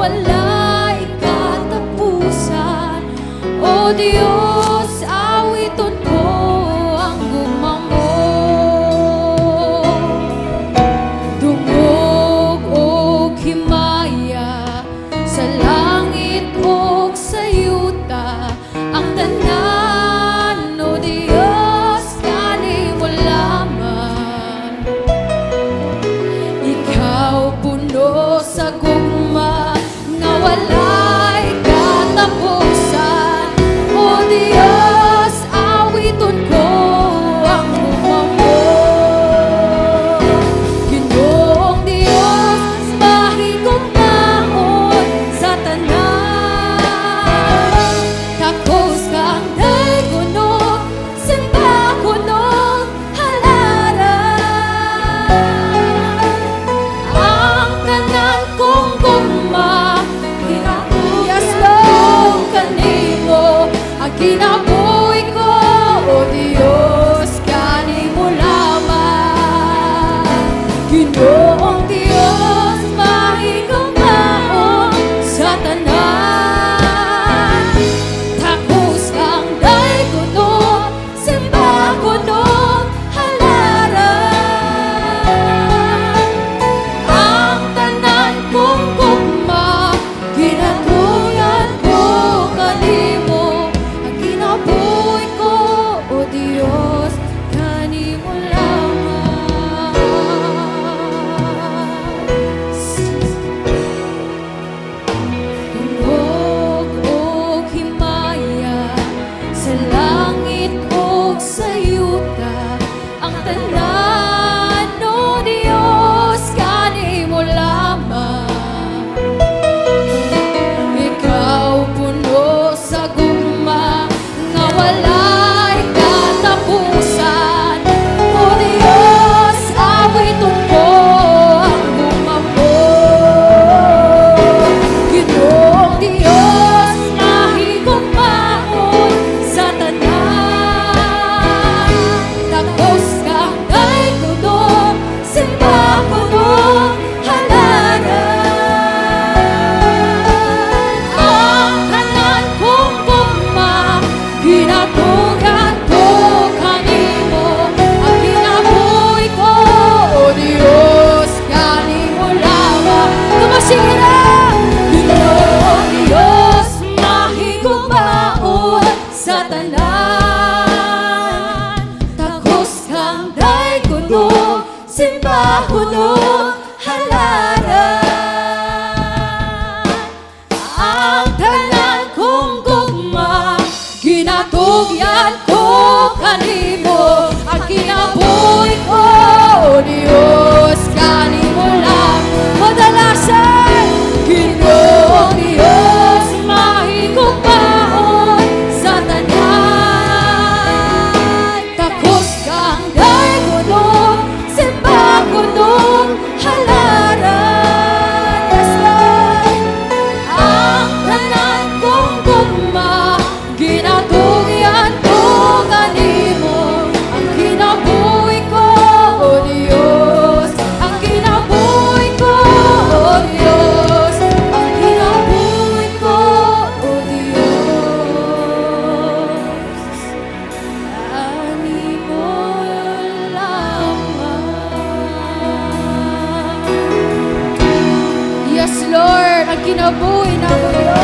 walay katapusan. O Diyos, awiton ko ang gumamo. Dungog o himaya sa langit o sa yuta, ang tanan, o Diyos, kani mo lamang. Ikaw puno sa gugma nga walay katapusan. O Diyos, awiton ko ang gumamo. Ginoong Diyos, mahigugmaon sa tanan. Takos kang daygunog, simba kunog halaran. Ang tanan kong gugma, yes Lord, kanimo ang kinabuhi ko. O Diyos, kanimo lamang. Ginoong Diyos, mahigugmaon sa tanan. Takos kang daygunog, simba kunog halaran. Ang tanan kong gugma, ginatuyan ko kanimo ang kinabuhi ko. O Diyos, kanimo lamang. Tungog o himaya sa langit o sa yuta, ang tanan, o Diyos, kanimo lamang. Ikaw puno sa gugma nga walay katapusan. O Diyos, awiton ko ang gumamo. Ginoong Diyos, mahigugmaon sa tanan. Takos kang daygunog, simba kunog halaran. Ang tanan kong gugma, ginatugan ko kanimo ang kinabuhi ko. O Diyos, kanimo lamang. Tumasige na! Ginoong Diyos, mahigugmaon sa tanan. Takos kang daygunog, simba kunog halaran. Ang tanan kong gugma, ginatugyan ko kanimo ang kinabuhi ko. O Diyos, kanimo lang madalasan. Ginoong Diyos, mahigugmaon sa tanan. Takos kang daygunog, simba kunog halaran. Yes, Lord. Ang tanan kong gugma, ginatugyan ko kanimo ang kinabuhi ko. O Diyos, ang kinabuhi ko. O Diyos, ang kinabuhi ko. O Diyos, kanimo lamang. Yes, Lord, ang kinabuhi na mo, Diyos.